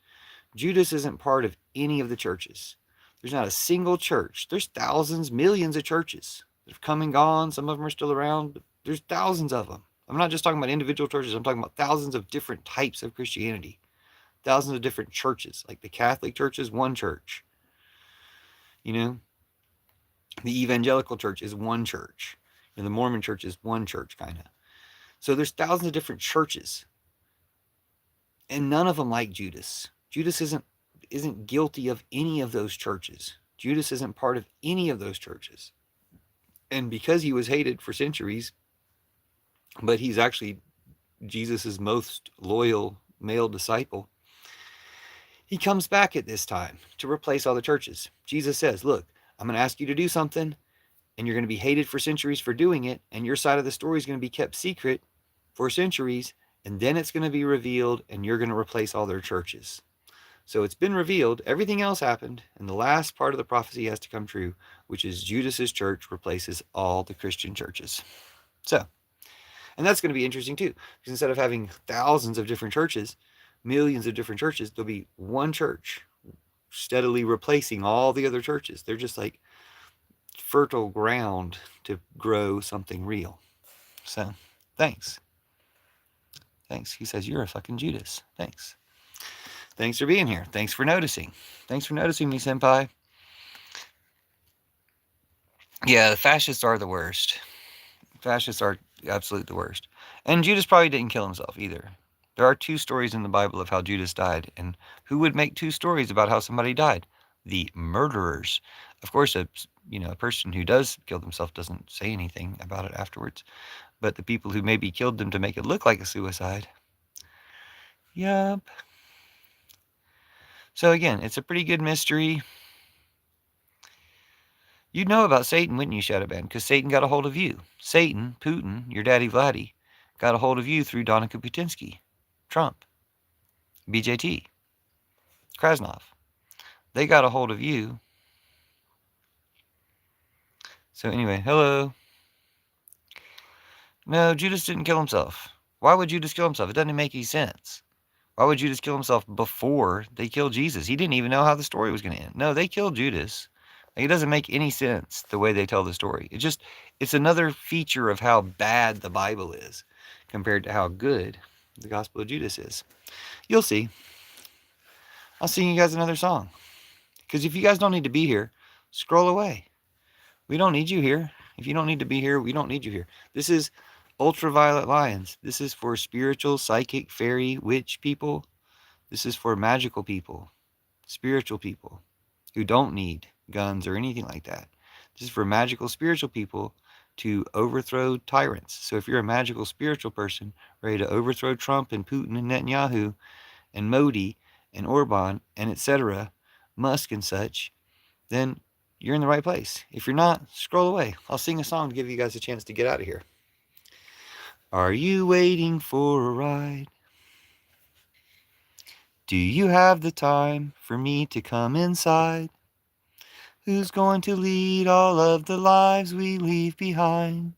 Judas isn't part of any of the churches. There's not a single church. There's thousands, millions of churches that have come and gone. Some of them are still around, but there's thousands of them. I'm not just talking about individual churches. I'm talking about thousands of different types of Christianity. Thousands of different churches. Like the Catholic Church is one church. The Evangelical Church is one church. And the Mormon Church is one church, kind of. So there's thousands of different churches. And none of them like Judas. Judas isn't guilty of any of those churches. Judas isn't part of any of those churches. And because he was hated for centuries, but he's actually Jesus' most loyal male disciple, he comes back at this time to replace all the churches. Jesus says, look, I'm going to ask you to do something, and you're going to be hated for centuries for doing it, and your side of the story is going to be kept secret for centuries, and then it's going to be revealed, and you're going to replace all their churches. So it's been revealed, everything else happened, and the last part of the prophecy has to come true, which is Judas's church replaces all the Christian churches. So, and that's going to be interesting too, because instead of having thousands of different churches, millions of different churches, there'll be one church steadily replacing all the other churches. They're just like fertile ground to grow something real. So, thanks. He says, you're a fucking Judas. Thanks for being here. Thanks for noticing. Thanks for noticing me, senpai. Yeah, the fascists are the worst. Fascists are absolutely the worst. And Judas probably didn't kill himself either. There are 2 stories in the Bible of how Judas died. And who would make 2 stories about how somebody died? The murderers. Of course, a person who does kill themselves doesn't say anything about it afterwards. But the people who maybe killed them to make it look like a suicide. Yup. So again, it's a pretty good mystery. You'd know about Satan, wouldn't you, Shadowban? Because Satan got a hold of you. Satan, Putin, your daddy Vladdy, got a hold of you through Donica Putinsky, Trump, BJT, Krasnov. They got a hold of you. So anyway, hello. No, Judas didn't kill himself. Why would Judas kill himself? It doesn't make any sense. Why would Judas kill himself before they killed Jesus? He didn't even know how the story was going to end. No, they killed Judas. Like, it doesn't make any sense the way they tell the story. It's another feature of how bad the Bible is compared to how good the Gospel of Judas is. You'll see. I'll sing you guys another song. Because if you guys don't need to be here, scroll away. We don't need you here. If you don't need to be here, we don't need you here. This is Ultraviolet Lions. This is for spiritual, psychic, fairy, witch people. This is for magical people, spiritual people who don't need guns or anything like that. This is for magical, spiritual people to overthrow tyrants. So if you're a magical, spiritual person ready to overthrow Trump and Putin and Netanyahu and Modi and Orban and etc., Musk and such, then you're in the right place. If you're not, scroll away. I'll sing a song to give you guys a chance to get out of here. Are you waiting for a ride? Do you have the time for me to come inside? Who's going to lead all of the lives we leave behind?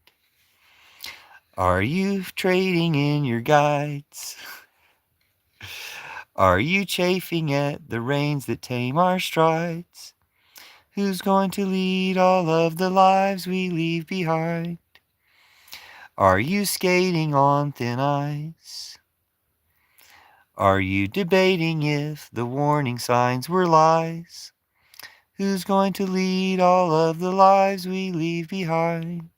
Are you trading in your guides? Are you chafing at the reins that tame our strides? Who's going to lead all of the lives we leave behind? Are you skating on thin ice? Are you debating if the warning signs were lies? Who's going to lead all of the lives we leave behind?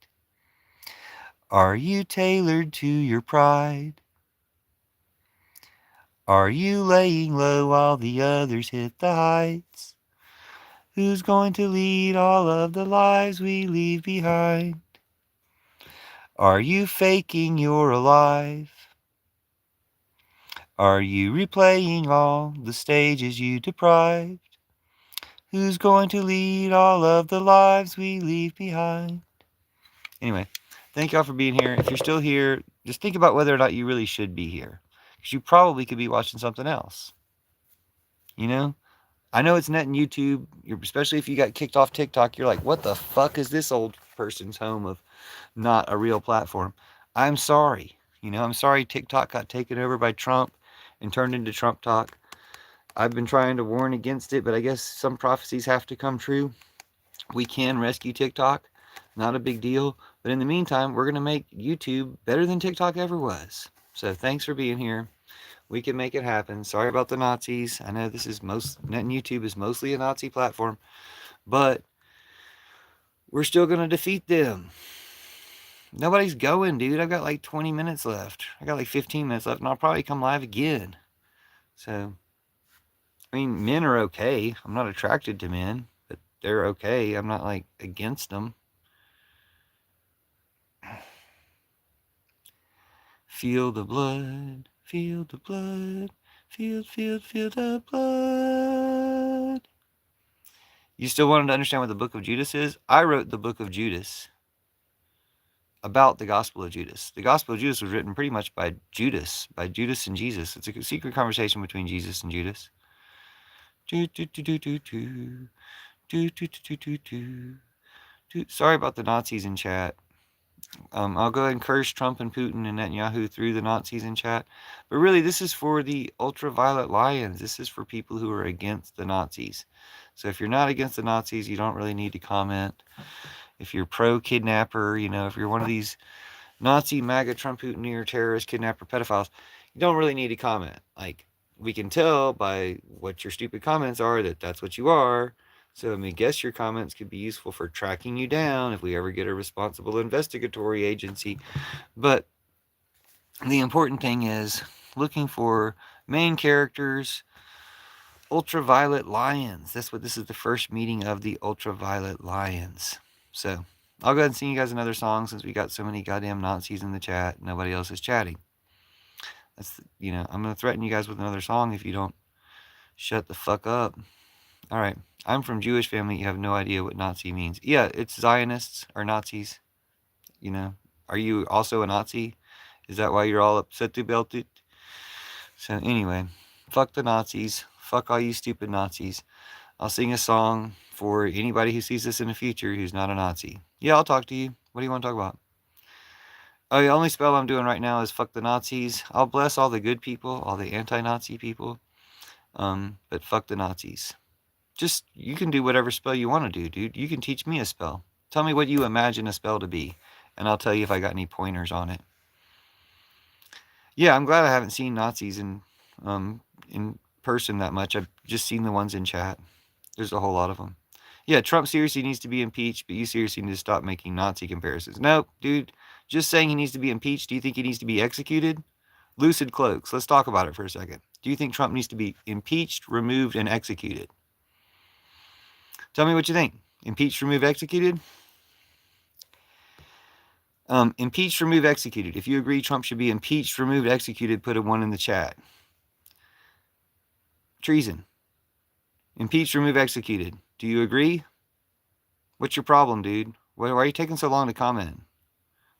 Are you tailored to your pride? Are you laying low while the others hit the heights? Who's going to lead all of the lives we leave behind? Are you faking you're alive? Are you replaying all the stages you deprived? Who's going to lead all of the lives we leave behind? Anyway, thank y'all for being here. If you're still here, just think about whether or not you really should be here. Because you probably could be watching something else. You know? I know it's net in YouTube, especially if you got kicked off TikTok. You're like, what the fuck is this old person's home of not a real platform? I'm sorry. I'm sorry TikTok got taken over by Trump and turned into Trump Talk. I've been trying to warn against it, but I guess some prophecies have to come true. We can rescue TikTok. Not a big deal. But in the meantime, we're going to make YouTube better than TikTok ever was. So thanks for being here. We can make it happen. Sorry about the Nazis. I know this is net and YouTube is mostly a Nazi platform, but we're still going to defeat them. Nobody's going, dude. I've got like 20 minutes left. I got like 15 minutes left, and I'll probably come live again. So, I mean, men are okay. I'm not attracted to men, but they're okay. I'm not like against them. Feel the blood, feel the blood, feel the blood. You still wanted to understand what the book of Judas is? I wrote the book of Judas about the Gospel of Judas. The Gospel of Judas was written pretty much by Judas and Jesus. It's a secret conversation between Jesus and Judas. Sorry about the Nazis in chat. I'll go ahead and curse Trump and Putin and Netanyahu through the Nazis in chat. But really, this is for the Ultraviolet Lions. This is for people who are against the Nazis. So if you're not against the Nazis, you don't really need to comment. If you're pro-kidnapper, if you're one of these Nazi, MAGA, Trump, Putin, terrorist, kidnapper, pedophiles, you don't really need to comment. Like, we can tell by what your stupid comments are that that's what you are. So, I guess your comments could be useful for tracking you down if we ever get a responsible investigatory agency. But the important thing is looking for main characters, Ultraviolet Lions. That's what this is, the first meeting of the Ultraviolet Lions. So, I'll go ahead and sing you guys another song since we got so many goddamn Nazis in the chat. Nobody else is chatting. I'm going to threaten you guys with another song if you don't shut the fuck up. All right. I'm from Jewish family. You have no idea what Nazi means. Yeah, it's Zionists or Nazis. Are you also a Nazi? Is that why you're all upset about it? So anyway, fuck the Nazis. Fuck all you stupid Nazis. I'll sing a song for anybody who sees this in the future who's not a Nazi. Yeah, I'll talk to you. What do you want to talk about? Oh, the only spell I'm doing right now is fuck the Nazis. I'll bless all the good people, all the anti-Nazi people. But fuck the Nazis. Just, you can do whatever spell you want to do, dude. You can teach me a spell. Tell me what you imagine a spell to be, and I'll tell you if I got any pointers on it. Yeah, I'm glad I haven't seen Nazis in person that much. I've just seen the ones in chat. There's a whole lot of them. Yeah, Trump seriously needs to be impeached, but you seriously need to stop making Nazi comparisons. No, dude, just saying he needs to be impeached. Do you think he needs to be executed? Lucid cloaks. Let's talk about it for a second. Do you think Trump needs to be impeached, removed, and executed? Tell me what you think. Impeached, removed, executed? Impeached, removed, executed. If you agree Trump should be impeached, removed, executed, put a 1 in the chat. Treason. Impeached, removed, executed. Do you agree? What's your problem, dude? Why are you taking so long to comment?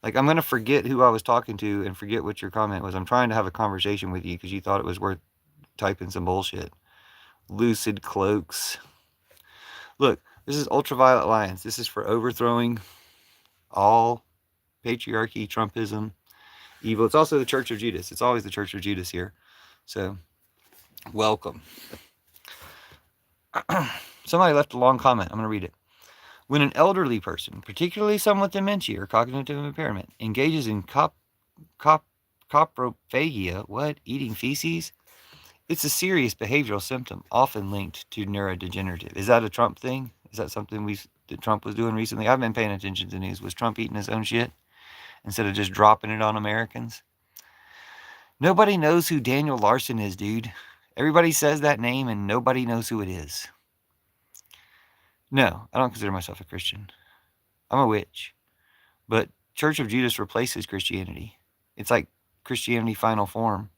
Like, I'm going to forget who I was talking to and forget what your comment was. I'm trying to have a conversation with you because you thought it was worth typing some bullshit. Lucid cloaks. Look, this is Ultraviolet Lions. This is for overthrowing all patriarchy, Trumpism, evil. It's also the Church of Judas. It's always the Church of Judas here. So, welcome. Somebody left a long comment. I'm going to read it. When an elderly person, particularly someone with dementia or cognitive impairment, engages in coprophagia, eating feces, it's a serious behavioral symptom, often linked to neurodegenerative. Is that a Trump thing? Is that something that Trump was doing recently? I've been paying attention to the news. Was Trump eating his own shit instead of just dropping it on Americans? Nobody knows who Daniel Larson is, dude. Everybody says that name and nobody knows who it is. No, I don't consider myself a Christian. I'm a witch. But Church of Judas replaces Christianity. It's like Christianity final form.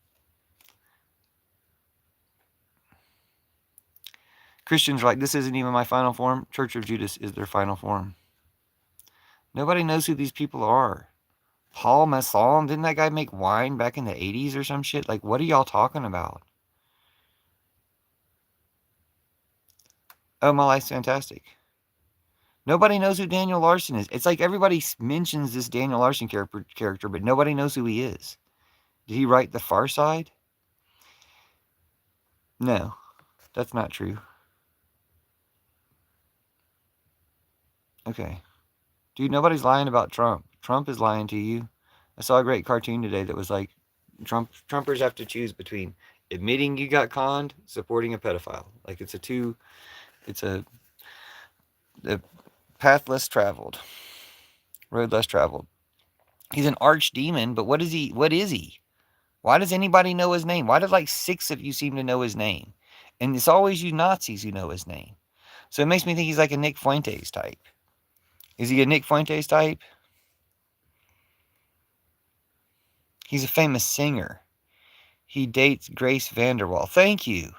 Christians are like, this isn't even my final form. Church of Judas is their final form. Nobody knows who these people are. Paul Masson, didn't that guy make wine back in the 80s or some shit? Like, what are y'all talking about? Oh, my life's fantastic. Nobody knows who Daniel Larson is. It's like everybody mentions this Daniel Larson character, but nobody knows who he is. Did he write The Far Side? No, that's not true. Okay. Dude, nobody's lying about Trump. Trump is lying to you. I saw a great cartoon today that was like, Trumpers have to choose between admitting you got conned, supporting a pedophile. Like, it's a path less traveled, road less traveled. He's an archdemon, but what is he? Why does anybody know his name? Why do like 6 of you seem to know his name? And it's always you Nazis who know his name. So it makes me think he's like a Nick Fuentes type. Is he a Nick Fuentes type? He's a famous singer. He dates Grace Vanderwall. Thank you.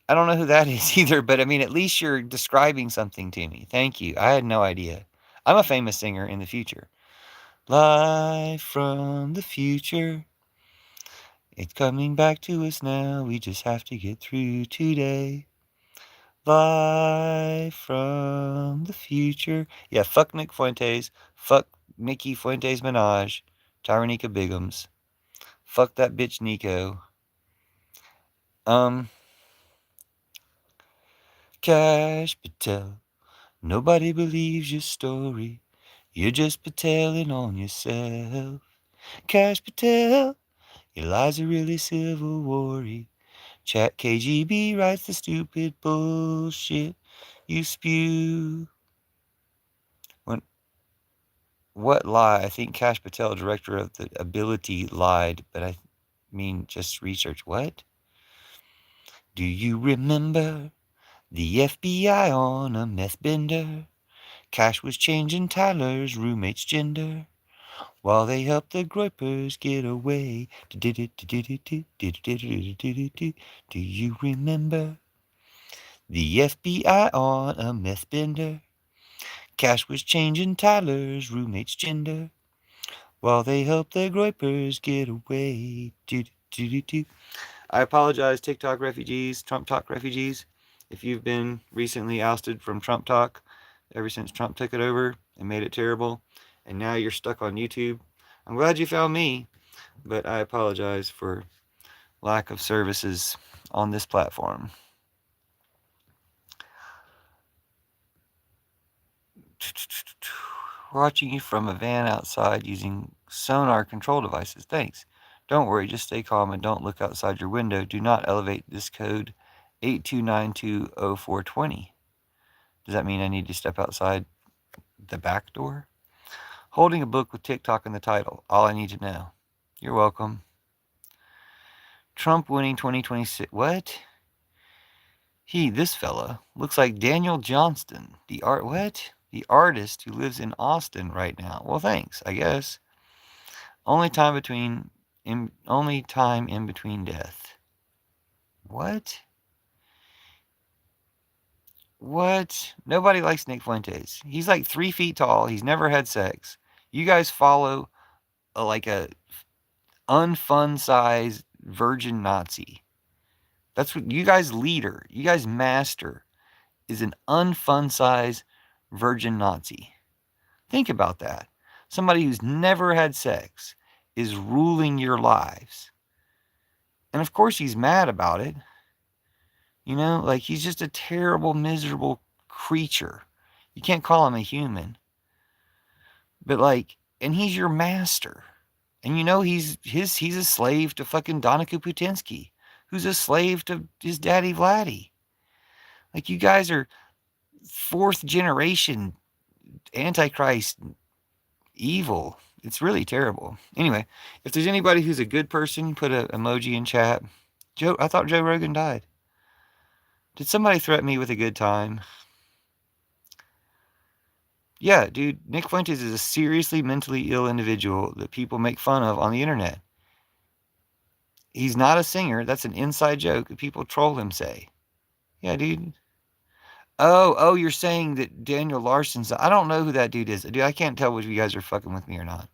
I don't know who that is either, but I mean, at least you're describing something to me. Thank you. I had no idea. I'm a famous singer in the future. Live from the future. It's coming back to us now. We just have to get through today. Live from the future. Yeah, fuck Nick Fuentes. Fuck Nikki Fuentes Minaj. Tyranika Biggums. Fuck that bitch Nico. Cash Patel. Nobody believes your story. You're just Pateling on yourself. Cash Patel. Your lies are really Civil War-y. Chat KGB writes the stupid bullshit you spew. What lie? I think Cash Patel, director of the Ability, lied, but I mean just research. What? Do you remember the FBI on a meth bender? Cash was changing Tyler's roommate's gender while they helped the Groypers get away. Do you remember the FBI on a meth bender? Cash was changing Tyler's roommate's gender while they helped the Groypers get away. I apologize, TikTok refugees, Trump Talk refugees, if you've been recently ousted from Trump Talk ever since Trump took it over and made it terrible, and now you're stuck on YouTube. I'm glad you found me, but I apologize for lack of services on this platform. Watching you from a van outside using sonar control devices. Thanks. Don't worry, just stay calm and don't look outside your window. Do not elevate this code 82920420. Does that mean I need to step outside the back door? Holding a book with TikTok in the title. All I need to know. You're welcome. Trump winning 2026. What? This fella looks like Daniel Johnston, the artist who lives in Austin right now. Well, thanks, I guess. Only time in between death. What? What? Nobody likes Nick Fuentes. He's like 3 feet tall. He's never had sex. You guys follow like a unfun sized virgin Nazi. That's what you guys master is an unfun sized virgin Nazi. Think about that. Somebody who's never had sex is ruling your lives. And of course he's mad about it. Like he's just a terrible, miserable creature. You can't call him a human. But and he's your master. And he's a slave to fucking Donica Putinsky, who's a slave to his daddy Vladdy. Like you guys are 4th generation Antichrist evil. It's really terrible. Anyway, if there's anybody who's a good person, put an emoji in chat. I thought Joe Rogan died. Did somebody threaten me with a good time? Yeah, dude, Nick Fuentes is a seriously mentally ill individual that people make fun of on the internet. He's not a singer. That's an inside joke that people troll him say. Yeah, dude. Oh, you're saying that Daniel Larson's... I don't know who that dude is. Dude, I can't tell if you guys are fucking with me or not.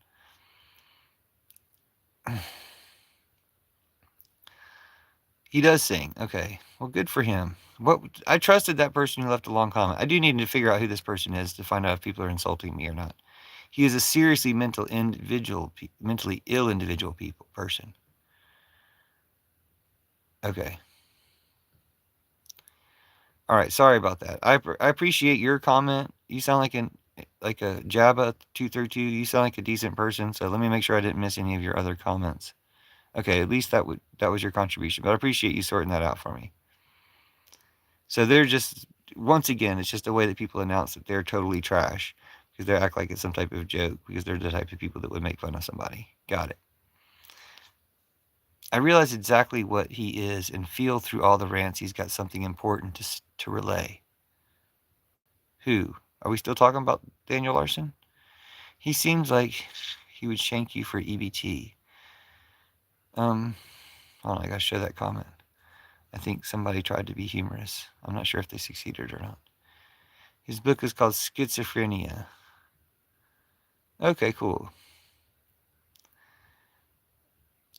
He does sing. Okay. Well, good for him. I trusted that person who left a long comment. I do need to figure out who this person is to find out if people are insulting me or not. He is a seriously mentally ill person. Okay. All right. Sorry about that. I appreciate your comment. You sound like a Jabba 232. You sound like a decent person. So let me make sure I didn't miss any of your other comments. Okay. At least that was your contribution. But I appreciate you sorting that out for me. So they're just, once again, it's just a way that people announce that they're totally trash because they act like it's some type of joke because they're the type of people that would make fun of somebody. Got it. I realize exactly what he is and feel through all the rants he's got something important to relay. Who? Are we still talking about Daniel Larson? He seems like he would shank you for EBT. Hold on, I gotta show that comment. I think somebody tried to be humorous. I'm not sure if they succeeded or not. His book is called Schizophrenia. Okay, cool.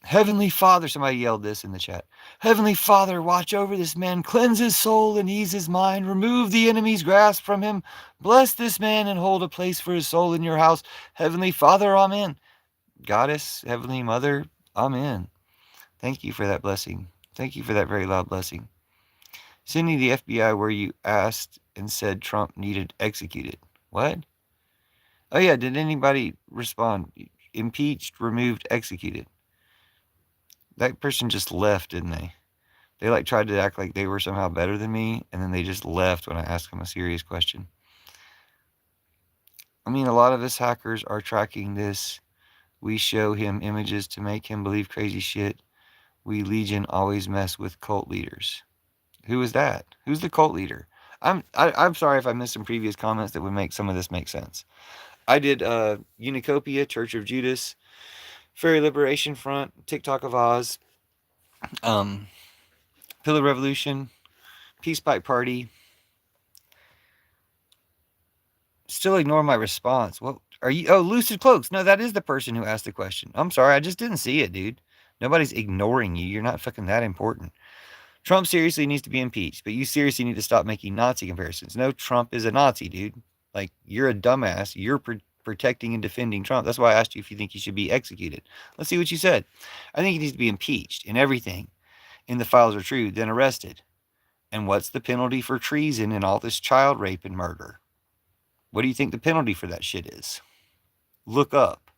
Heavenly Father, somebody yelled this in the chat. Heavenly Father, watch over this man, cleanse his soul and ease his mind, remove the enemy's grasp from him, bless this man and hold a place for his soul in your house. Heavenly Father, amen. Goddess, Heavenly Mother, amen. Thank you for that blessing. Thank you for that very loud blessing. Sending the FBI where you asked and said Trump needed executed. What? Oh yeah, did anybody respond? Impeached, removed, executed. That person just left, didn't they? They tried to act like they were somehow better than me, and then they just left when I asked them a serious question. I mean, a lot of us hackers are tracking this. We show him images to make him believe crazy shit. We Legion always mess with cult leaders. Who is that? Who's the cult leader? I'm sorry if I missed some previous comments that would make some of this make sense. I did Unicopia, Church of Judas, Fairy Liberation Front, TikTok of Oz, Pillar Revolution, Peace Pipe Party. Still ignore my response. What are you? Oh, Lucid Cloaks. No, that is the person who asked the question. I'm sorry, I just didn't see it, dude. Nobody's ignoring you. You're not fucking that important. Trump seriously needs to be impeached, but you seriously need to stop making Nazi comparisons. No, Trump is a Nazi, dude. Like, you're a dumbass. You're protecting and defending Trump. That's why I asked you if you think he should be executed. Let's see what you said. I think he needs to be impeached, and everything in the files are true, then arrested. And what's the penalty for treason and all this child rape and murder? What do you think the penalty for that shit is? Look up.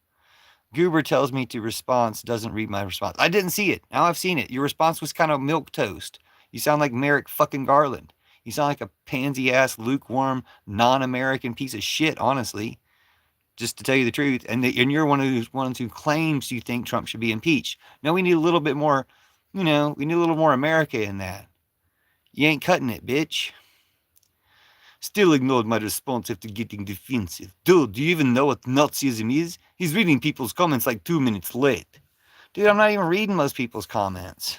Goober tells me to response, doesn't read my response. I didn't see it. Now I've seen it. Your response was kind of milquetoast. You sound like Merrick fucking Garland. You sound like a pansy-ass, lukewarm, non-American piece of shit, honestly. Just to tell you the truth. And you're one who claims you think Trump should be impeached. No, we need a little bit more, we need a little more America in that. You ain't cutting it, bitch. Still ignored my response after getting defensive. Dude, do you even know what Nazism is? He's reading people's comments like 2 minutes late. Dude, I'm not even reading most people's comments.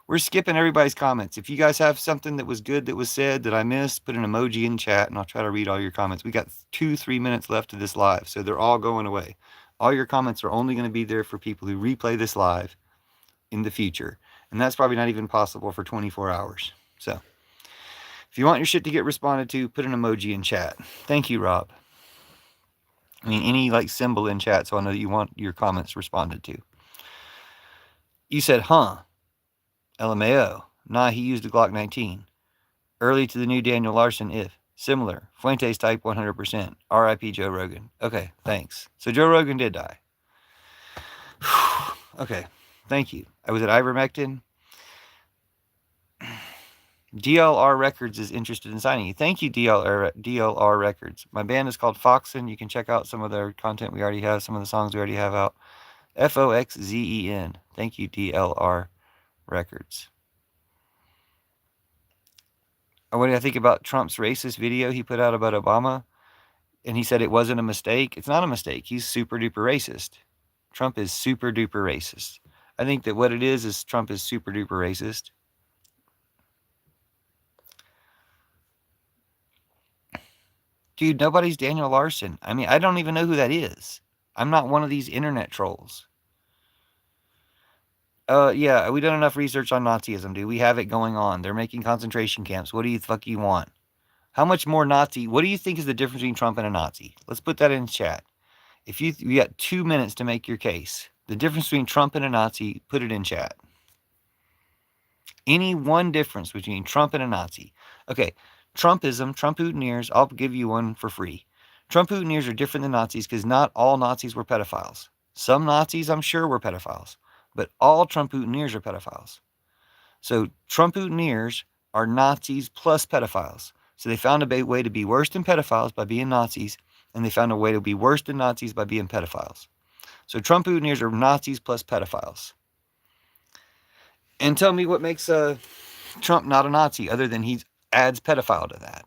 We're skipping everybody's comments. If you guys have something that was good that was said that I missed, put an emoji in chat and I'll try to read all your comments. We got 2-3 minutes left of this live, so they're all going away. All your comments are only going to be there for people who replay this live in the future. And that's probably not even possible for 24 hours. So if you want your shit to get responded to, put an emoji in chat. Thank you, Rob. I mean, any symbol in chat so I know that you want your comments responded to. You said, huh? LMAO. Nah, he used a Glock 19. Early to the new Daniel Larson, if. Similar. Fuentes type 100%. RIP Joe Rogan. Okay, thanks. So Joe Rogan did die. Okay, thank you. I was at ivermectin. DLR Records is interested in signing you. Thank you, DLR Records. My band is called Foxen. You can check out some of their content we already have, some of the songs we already have out. Foxzen. Thank you, DLR Records. What do I think about Trump's racist video he put out about Obama? And he said it wasn't a mistake. It's not a mistake. He's super duper racist. Trump is super duper racist. I think that what it is Trump is super duper racist. Dude, nobody's Daniel Larson. I mean, I don't even know who that is. I'm not one of these internet trolls. Yeah, we done enough research on Nazism, dude. We have it going on. They're making concentration camps. What do you want? How much more Nazi? What do you think is the difference between Trump and a Nazi? Let's put that in chat. If you got 2 minutes to make your case, the difference between Trump and a Nazi, put it in chat. Any one difference between Trump and a Nazi. Okay, Trumpism, Trump-Hooteniers, I'll give you one for free. Trump-Hooteniers are different than Nazis because not all Nazis were pedophiles. Some Nazis, I'm sure, were pedophiles. But all Trump-Hooteniers are pedophiles. So Trump-Hooteniers are Nazis plus pedophiles. So they found a way to be worse than pedophiles by being Nazis, and they found a way to be worse than Nazis by being pedophiles. So Trump-Hooteniers are Nazis plus pedophiles. And tell me what makes Trump not a Nazi other than he adds pedophile to that.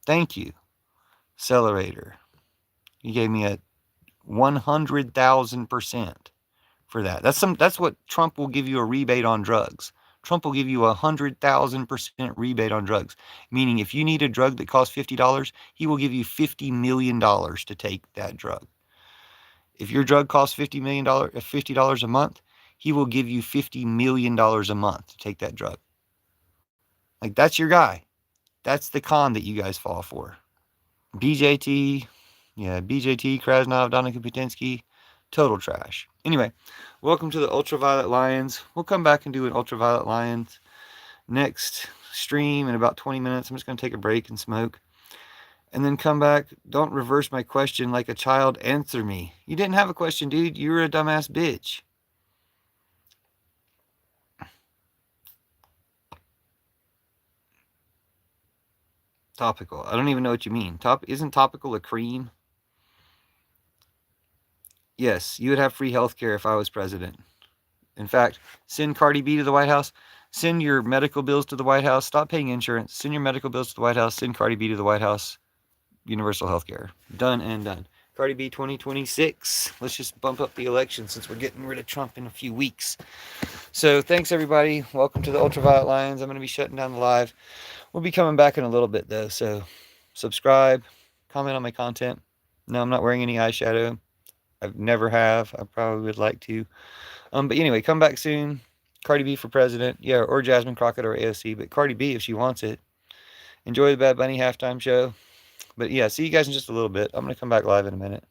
Thank you, Accelerator. You gave me a 100,000% for that. That's what Trump will give you a rebate on drugs. Trump will give you 100,000% rebate on drugs. Meaning if you need a drug that costs $50, he will give you $50 million to take that drug. If your drug costs $50 a month, he will give you $50 million a month to take that drug. That's your guy. That's the con that you guys fall for. BJT, Krasnov, Donica Putinsky, total trash. Anyway, welcome to the Ultraviolet Lions. We'll come back and do an Ultraviolet Lions next stream in about 20 minutes. I'm just going to take a break and smoke. And then come back. Don't reverse my question like a child. Answer me. You didn't have a question, dude. You were a dumbass bitch. Topical. I don't even know what you mean. Isn't topical a cream? Yes, you would have free health care if I was president. In fact, send Cardi B to the White House. Send your medical bills to the White House. Stop paying insurance. Send your medical bills to the White House. Send Cardi B to the White House. Universal health care. Done and done. Cardi B 2026. Let's just bump up the election since we're getting rid of Trump in a few weeks. So thanks, everybody. Welcome to the Ultraviolet Lions. I'm going to be shutting down the live. We'll be coming back in a little bit, though. So subscribe. Comment on my content. No, I'm not wearing any eyeshadow. I've never have. I probably would like to. But anyway, come back soon. Cardi B for president. Yeah, or Jasmine Crockett or AOC. But Cardi B if she wants it. Enjoy the Bad Bunny halftime show. But yeah, see you guys in just a little bit. I'm going to come back live in a minute.